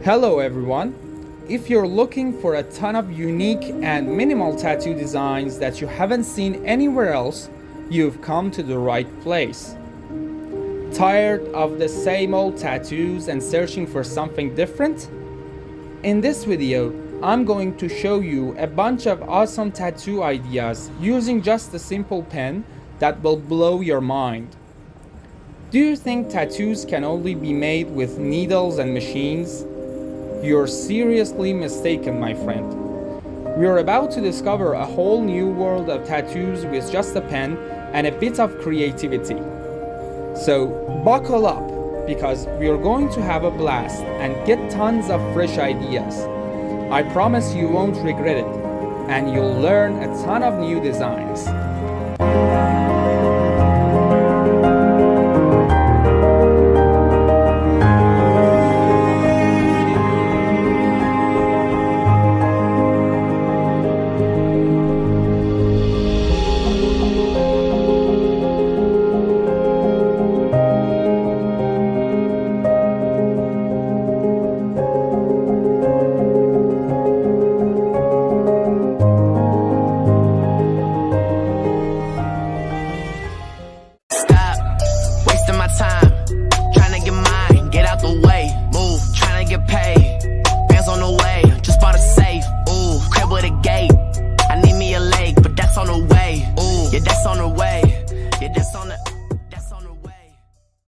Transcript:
Hello everyone. If you're looking for a ton of unique and minimal tattoo designs that you haven't seen anywhere else, you've come to the right place. Tired of the same old tattoos and searching for something different? In this video, I'm going to show you a bunch of awesome tattoo ideas using just a simple pen that will blow your mind. Do you think tattoos can only be made with needles and machines? You're seriously mistaken, my friend. We're about to discover a whole new world of tattoos with just a pen and a bit of creativity. So buckle up, because we're going to have a blast and get tons of fresh ideas. I promise you won't regret it, and you'll learn a ton of new designs.